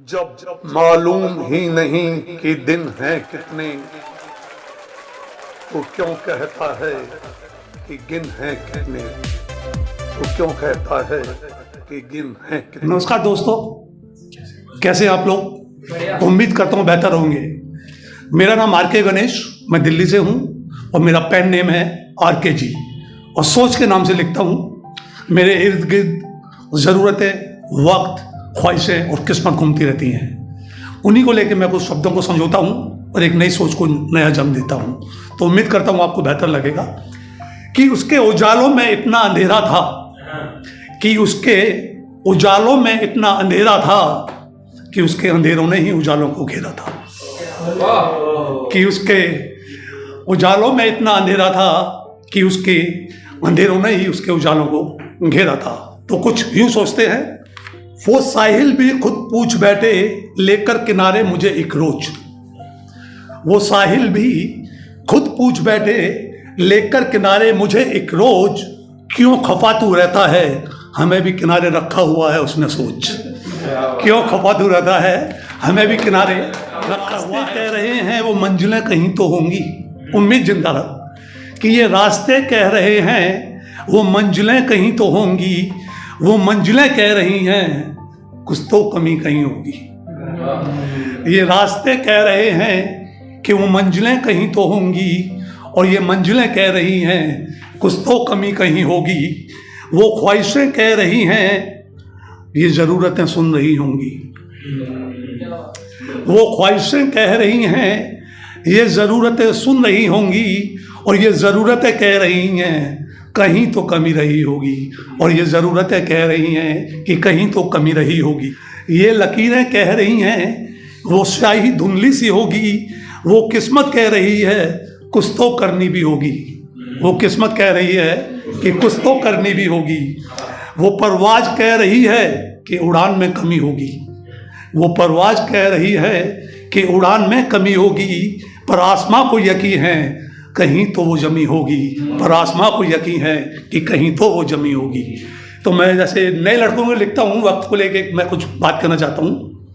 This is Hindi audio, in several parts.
जब मालूम ही नहीं कि दिन हैं कितने, तो क्यों कहता है कि गिन हैं कितने, तो क्यों कहता है कि गिन हैं कितने। नमस्कार दोस्तों, कैसे आप लोग? उम्मीद करता हूँ बेहतर होंगे। मेरा नाम आर.के. गणेश, मैं दिल्ली से हूँ और मेरा पेन नेम है आर.के. जी और सोच के नाम से लिखता हूँ। मेरे इर्द गिर्द ज़रूरतें, वक्त, ख्वाहिशें और किस्मत घूमती रहती हैं। उन्हीं को लेकर मैं कुछ शब्दों को समझौता हूँ और एक नई सोच को नया जन्म देता हूँ। तो उम्मीद करता हूँ आपको बेहतर लगेगा कि उसके उजालों में इतना अंधेरा था, कि उसके उजालों में इतना अंधेरा था कि उसके अंधेरों ने ही उजालों को घेरा था। कि उसके उजालों में इतना अंधेरा था कि उसके अंधेरों ने ही उसके उजालों को घेरा था। तो कुछ यूं सोचते हैं, वो साहिल भी खुद पूछ बैठे लेकर किनारे मुझे एक रोज। वो साहिल भी खुद पूछ बैठे लेकर किनारे मुझे एक रोज, क्यों खफा तू रहता है, हमें भी किनारे रखा हुआ है उसने सोच। क्यों खफा तू रहता है, हमें भी किनारे रखा हुआ है। कह रहे हैं वो मंजिलें कहीं तो होंगी, उम्मीद जिंदा रह कि ये रास्ते कह रहे हैं वो मंजिलें कहीं तो होंगी। वो मंजिलें कह रही हैं कुछ तो कमी कहीं होगी। ये रास्ते कह रहे हैं कि वो मंजिलें कहीं तो होंगी, और ये मंजिलें कह रही हैं कुछ तो कमी कहीं होगी। वो ख्वाहिशें कह रही हैं ये ज़रूरतें सुन रही होंगी। वो ख्वाहिशें कह रही हैं ये ज़रूरतें सुन रही होंगी, और ये ज़रूरतें कह रही हैं कहीं तो कमी रही होगी। और ये ज़रूरतें कह रही हैं कि कहीं तो कमी रही होगी। ये लकीरें कह रही हैं वो स्याही धुंधली सी होगी। वो किस्मत कह रही है कुछ तो करनी भी होगी। वो किस्मत कह रही है कि कुछ तो करनी भी होगी। वो परवाज कह रही है कि उड़ान में कमी होगी। वो परवाज कह रही है कि उड़ान में कमी होगी, पर आसमां को यकीन है कहीं तो वो जमी होगी। पर आसमां को यकीन है कि कहीं तो वो जमी होगी। तो मैं जैसे नए लड़कों को लिखता हूँ, वक्त को लेके मैं कुछ बात करना चाहता हूँ।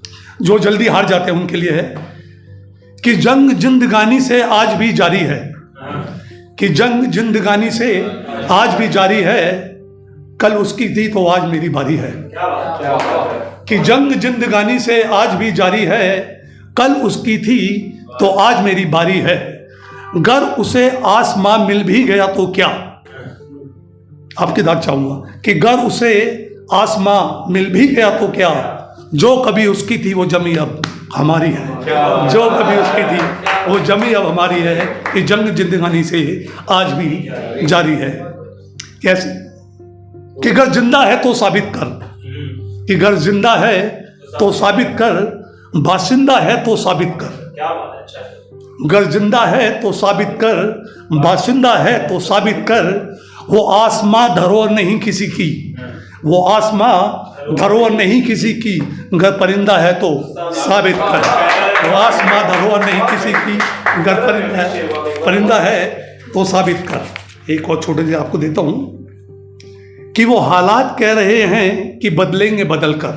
जो जल्दी हार जाते हैं उनके लिए है कि जंग जिंदगानी से आज भी जारी है। कि जंग जिंदगानी से आज भी जारी है, कल उसकी थी तो आज मेरी बारी है। कि जंग जिंदगानी से आज भी जारी है, कल उसकी थी तो आज मेरी बारी है। गर उसे आसमां मिल भी गया तो क्या, आपकी दाद चाहूंगा कि गर उसे आसमां मिल भी गया तो क्या, जो कभी उसकी थी वो जमी अब हमारी है। जो कभी उसकी थी वो जमी अब हमारी है। कि जंग जिंदगानी से आज भी जारी है। कैसे? कि अगर जिंदा है तो साबित कर, कि अगर जिंदा है तो साबित कर, बाशिंदा है तो साबित कर। अगर जिंदा है तो साबित कर, बाशिंदा है तो साबित कर। वो आसमां धरोहर नहीं किसी की, वो आसमां धरोहर नहीं किसी की। अगर परिंदा है तो साबित कर। वो आसमां धरोहर नहीं किसी की, अगर परिंदा है तो साबित कर। एक और छोटे से आपको देता हूं कि वो हालात कह रहे हैं कि बदलेंगे बदल कर।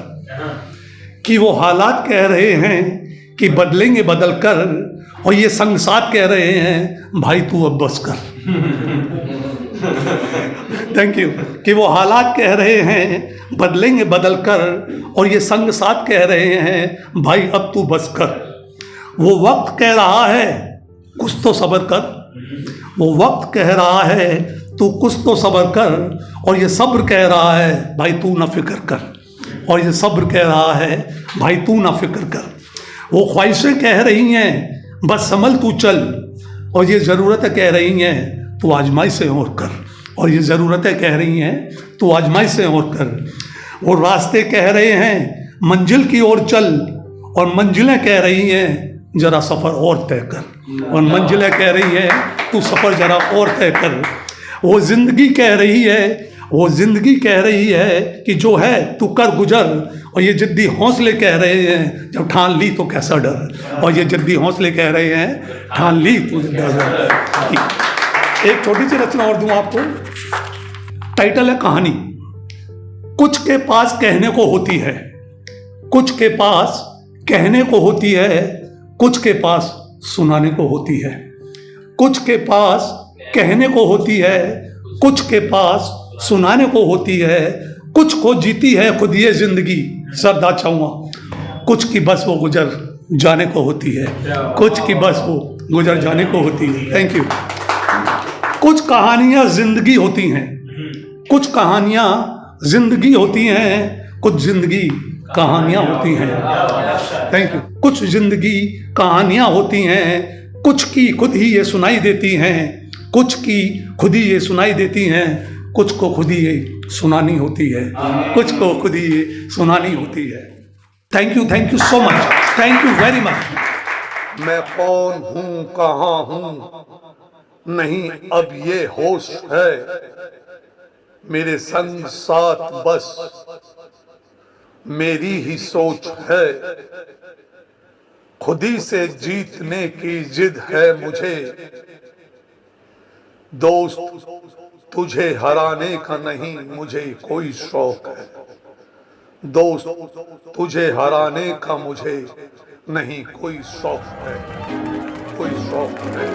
कि वो हालात कह रहे हैं कि बदलेंगे बदल कर, और ये संग साथ कह रहे हैं भाई तू अब बस कर। Thank you. कि वो हालात कह रहे हैं बदलेंगे बदल कर, और ये संग साथ कह रहे हैं भाई अब तू बस कर। वो वक्त कह रहा है कुछ तो सब्र कर। वो वक्त कह रहा है तू कुछ तो सब्र कर, और ये सब्र कह रहा है भाई तू ना फिक्र कर। और ये सब्र कह रहा है भाई तू ना फिक्र कर। वो ख्वाहिशें कह रही हैं बस संभल तू चल, और ये ज़रूरतें कह रही हैं तू आजमाइश से और कर। और ये ज़रूरतें कह रही हैं तू आजमाइश से और कर। वो रास्ते कह रहे हैं मंजिल की ओर चल, और मंजिलें कह रही हैं ज़रा सफ़र और तय कर। और मंजिलें कह रही हैं तू सफ़र ज़रा और तय कर। वो ज़िंदगी कह रही है, वो ज़िंदगी कह रही है कि जो है तू कर गुजर। और ये जिद्दी हौसले कह रहे हैं जब ठान ली तो कैसा डर। और ये जिद्दी हौसले कह रहे हैं ठान ली तो डर। एक छोटी सी रचना और दूं आपको। टाइटल है कहानी। कुछ के पास कहने को होती है, कुछ के पास कहने को होती है, कुछ के पास सुनाने को होती है। कुछ के पास कहने को होती है, कुछ के पास सुनाने को होती है। कुछ को जीती है खुद ये जिंदगी, सरदा चाहूँगा। कुछ की बस वो गुजर जाने को होती है, कुछ की बस वो गुजर जाने को होती है। Thank you. कुछ कहानियाँ जिंदगी होती हैं, कुछ कहानियाँ जिंदगी होती हैं, कुछ जिंदगी कहानियाँ होती हैं। Thank you. कुछ जिंदगी कहानियाँ होती हैं, कुछ की खुद ही ये सुनाई देती हैं, कुछ की खुद ही ये सुनाई देती हैं, कुछ को खुद ही ये सुनानी होती है, कुछ को खुद ही ये सुनानी होती है। Thank you so much, thank you very much. मैं कौन हूँ, कहाँ हूँ, नहीं अब ये होश है। मेरे संग साथ बस मेरी ही सोच है। खुद ही से जीतने की जिद है मुझे। दोस्त तुझे हराने का नहीं मुझे कोई शौक है। दोस्त तुझे हराने का मुझे नहीं कोई शौक है, कोई शौक है।